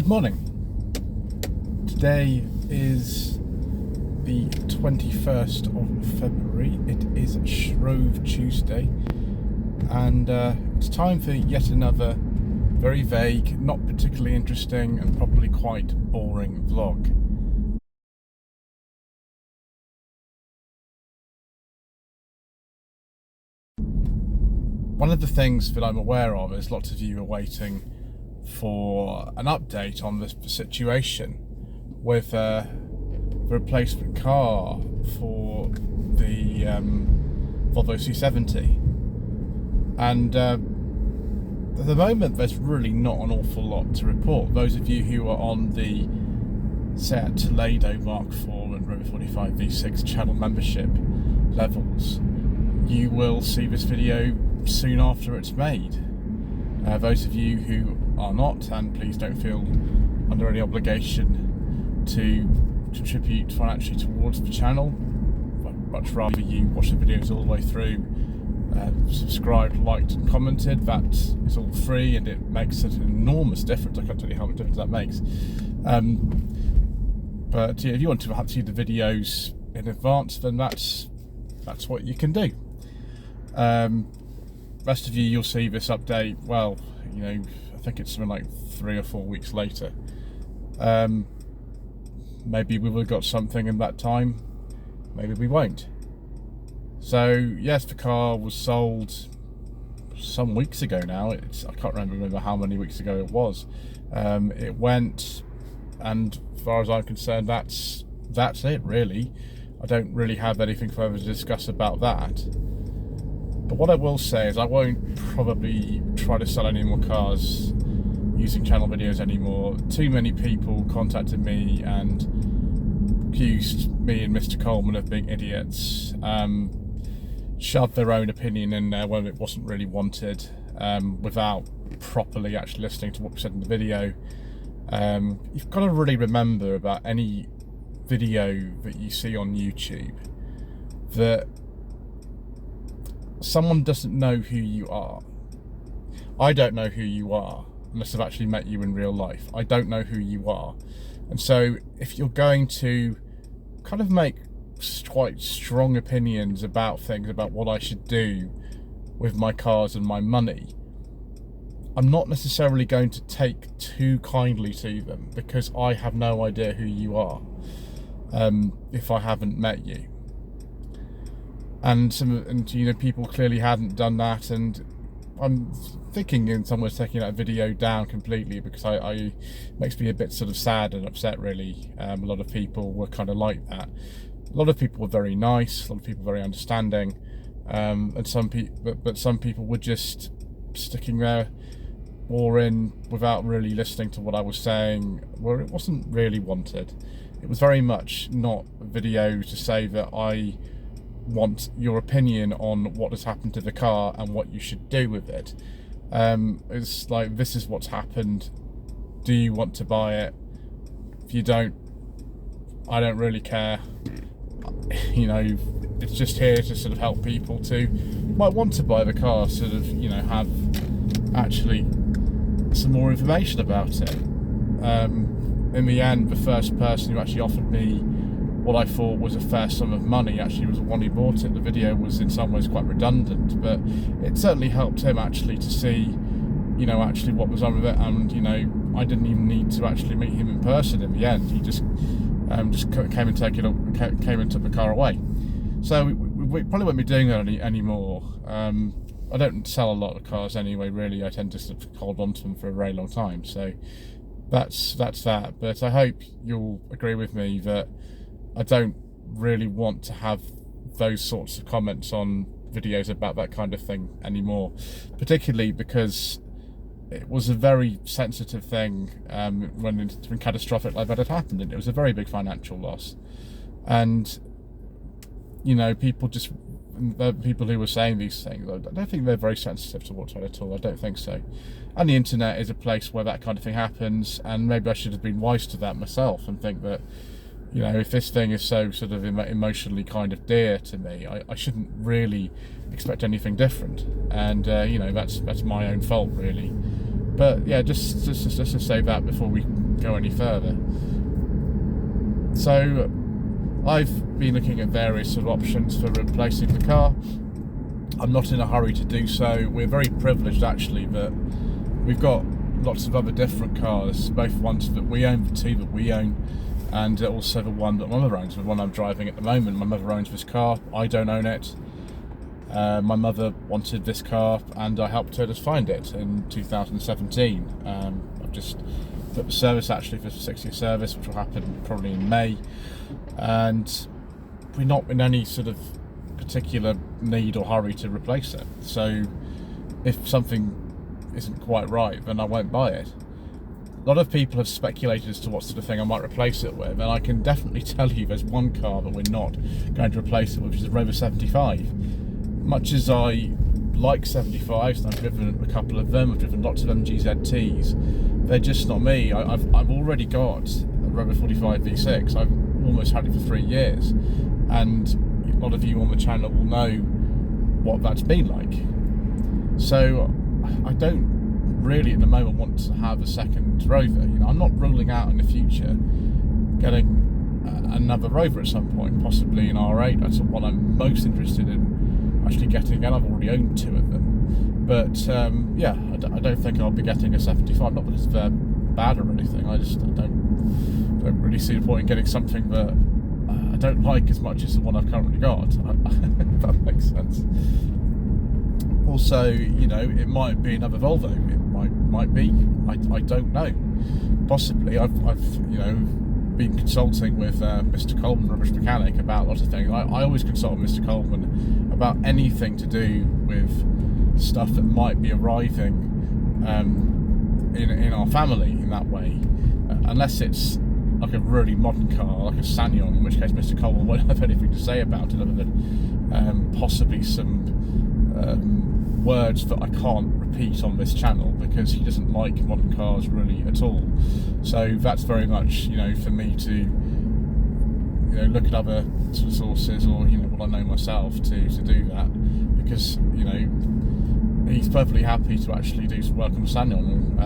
Good morning. Today is the 21st of February. It is Shrove Tuesday, and it's time for yet another very vague, not particularly interesting, and probably quite boring vlog. One of the things that I'm aware of is lots of you are waiting for an update on this situation with a replacement car for the Volvo C70, and at the moment there's really not an awful lot to report. Those of you who are on the Seat Toledo Mark IV and Rover 45 V6 channel membership levels, you will see this video soon after it's made. Those of you who are not, and please don't feel under any obligation to contribute financially towards the channel, I'd much rather you watch the videos all the way through, subscribed, liked and commented. That is all free and it makes an enormous difference. I can't tell you how much difference that makes. But yeah, if you want to see the videos in advance, then that's what you can do. Rest of you, you'll see this update, well, you know, I think it's something like 3 or 4 weeks later. Maybe we would have got something in that time, maybe we won't. So yes, the car was sold some weeks ago now. I can't remember how many weeks ago it was. It went, and as far as I'm concerned, that's it really. I don't really have anything further to discuss about that. But what I will say is I won't probably try to sell any more cars using channel videos anymore. Too many people contacted me and accused me and Mr. Coleman of being idiots, shoved their own opinion in there when it wasn't really wanted, without properly actually listening to what we said in the video. You've got to really remember about any video that you see on YouTube that someone doesn't know who you are. I don't know who you are unless I've actually met you in real life. I don't know who you are. And so if you're going to kind of make quite strong opinions about things, about what I should do with my cars and my money, I'm not necessarily going to take too kindly to them, because I have no idea who you are if I haven't met you. And you know, people clearly hadn't done that, and I'm thinking in some ways taking that video down completely, because it makes me a bit sort of sad and upset really. A lot of people were kind of like that. A lot of people were very nice, a lot of people very understanding, and some people were just sticking their oar in without really listening to what I was saying, where it wasn't really wanted. It was very much not a video to say that I want your opinion on what has happened to the car and what you should do with it. It's like, this is what's happened, do you want to buy it? If you don't, I don't really care. You know, it's just here to sort of help people to might want to buy the car, sort of, you know, have actually some more information about it. In the end, the first person who actually offered me what I thought was a fair sum of money actually was the one who bought it. The video was in some ways quite redundant, but it certainly helped him actually to see, you know, actually what was on with it. And you know, I didn't even need to actually meet him in person in the end. He just came and took the car away. So we probably won't be doing that anymore. I don't sell a lot of cars anyway, really. I tend to sort of hold on to them for a very long time. So that's that. But I hope you'll agree with me that I don't really want to have those sorts of comments on videos about that kind of thing anymore, particularly because it was a very sensitive thing when catastrophic like that had happened, and it was a very big financial loss. And you know, people who were saying these things, I don't think they're very sensitive towards it at all. I don't think so. And the internet is a place where that kind of thing happens, and maybe I should have been wise to that myself and think that, you know, if this thing is so sort of emotionally kind of dear to me, I shouldn't really expect anything different. And you know, that's my own fault really. But yeah, just to say that before we go any further. So I've been looking at various sort of options for replacing the car. I'm not in a hurry to do so. We're very privileged actually that we've got lots of other different cars, both ones that we own, the two that we own, and also the one that my mother owns, the one I'm driving at the moment. My mother owns this car, I don't own it. My mother wanted this car and I helped her to find it in 2017. I've just put the service actually for the 6-year service, which will happen probably in May, and we're not in any sort of particular need or hurry to replace it. So if something isn't quite right, then I won't buy it. A lot of people have speculated as to what sort of thing I might replace it with, and I can definitely tell you there's one car that we're not going to replace it with, which is a Rover 75. Much as I like 75s, and I've driven a couple of them, I've driven lots of MGZTs, they're just not me. I've already got a Rover 45 V6. I've almost had it for 3 years, and a lot of you on the channel will know what that's been like. So I don't really at the moment want to have a second Rover. You know, I'm not ruling out in the future getting another Rover at some point, possibly an R8. That's what I'm most interested in actually getting, and I've already owned 2 of them. But yeah, I don't think I'll be getting a 75. Not that it's bad or anything. I don't really see the point in getting something that I don't like as much as the one I've currently got. If that makes sense. Also, you know, it might be another Volvo. It might be. I don't know. Possibly. I've you know, been consulting with Mr. Coleman, rubbish mechanic, about lots of things. I always consult with Mr. Coleman about anything to do with stuff that might be arriving in our family in that way, unless it's like a really modern car, like a Sanyong, in which case Mr. Coleman won't have anything to say about it other than possibly some words that I can't repeat on this channel, because he doesn't like modern cars really at all. So that's very much, you know, for me to, you know, look at other sort of sources, or, you know, what I know myself to do that, because, you know, he's perfectly happy to actually do some work on Sanyong,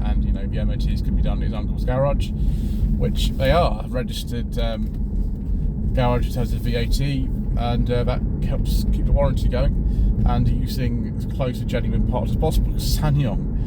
and, you know, the MOTs can be done at his uncle's garage, which they are registered garage in terms of VAT, and that helps keep the warranty going, and using as close to genuine parts as possible. Because Sanyong,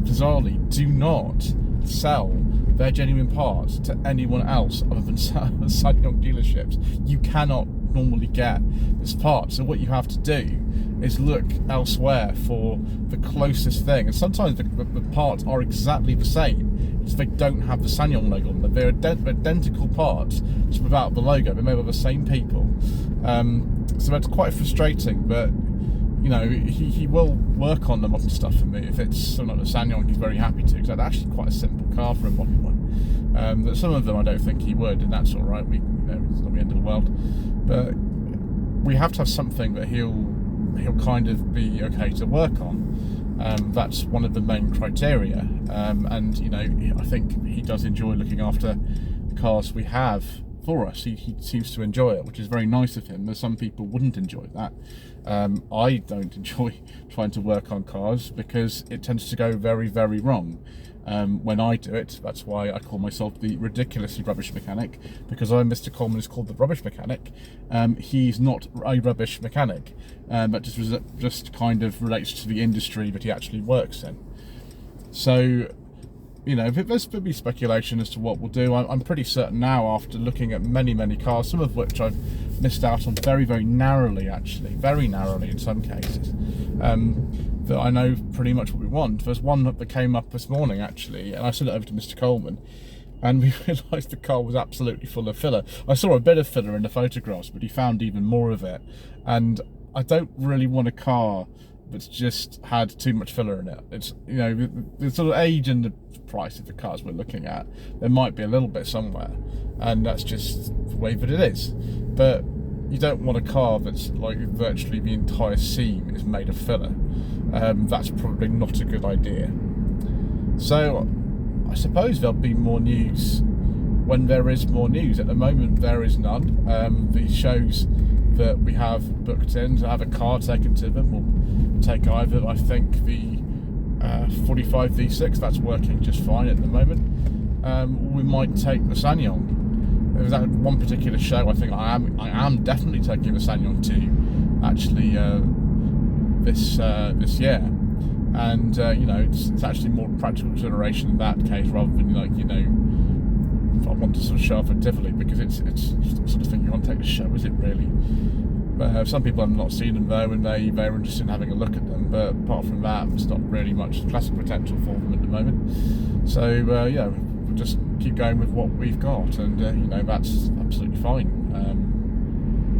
bizarrely, do not sell their genuine parts to anyone else other than Sanyong dealerships. You cannot normally get this part, so what you have to do is look elsewhere for the closest thing, and sometimes the parts are exactly the same, just they don't have the Sanyong logo on them. They're identical parts, just without the logo. They're made by the same people, so that's quite frustrating. But you know, he will work on the modern stuff for me if it's something like the Sanyong. He's very happy to, because that's actually quite a simple car for a modern one. But some of them I don't think he would, and that's all right. You know, it's not the end of the world, but we have to have something that he'll kind of be okay to work on. That's one of the main criteria, and you know, I think he does enjoy looking after the cars we have for us. He seems to enjoy it, which is very nice of him. There's some people wouldn't enjoy that. I don't enjoy trying to work on cars because it tends to go very, very wrong when I do it. That's why I call myself the ridiculously rubbish mechanic, because Mr. Coleman is called the rubbish mechanic. He's not a rubbish mechanic. That just kind of relates to the industry that he actually works in. So, you know, there's going to be speculation as to what we'll do. I'm pretty certain now, after looking at many cars, some of which I've missed out on very, very narrowly, actually, very narrowly in some cases, that I know pretty much what we want. There's one that came up this morning, actually, and I sent it over to Mr. Coleman, and we realised the car was absolutely full of filler. I saw a bit of filler in the photographs, but he found even more of it, and I don't really want a car that's just had too much filler in it. It's, you know, the sort of age and the price of the cars we're looking at, there might be a little bit somewhere, and that's just the way that it is. But you don't want a car that's like virtually the entire seam is made of filler. That's probably not a good idea. So I suppose there'll be more news when there is more news. At the moment there is none. The shows that we have booked in to have a car taken to them will take either, I think, the 45 V6, that's working just fine at the moment. We might take the Sanyong. There's that one particular show I think I am definitely taking the Sanyong to, actually, this year. And you know, it's actually more practical consideration in that case, rather than, like, you know, I want to sort of show off at Tivoli, because it's the sort of thing you want to take to show, is it really? But some people have not seen them though, and they're interested in having a look at them. But apart from that, there's not really much classic potential for them at the moment. So yeah, we'll just keep going with what we've got, and you know, that's absolutely fine.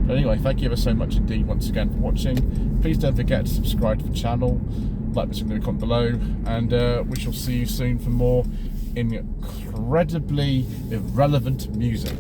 But anyway, thank you ever so much indeed once again for watching. Please don't forget to subscribe to the channel, like this in the comment below, and we shall see you soon for more incredibly irrelevant music.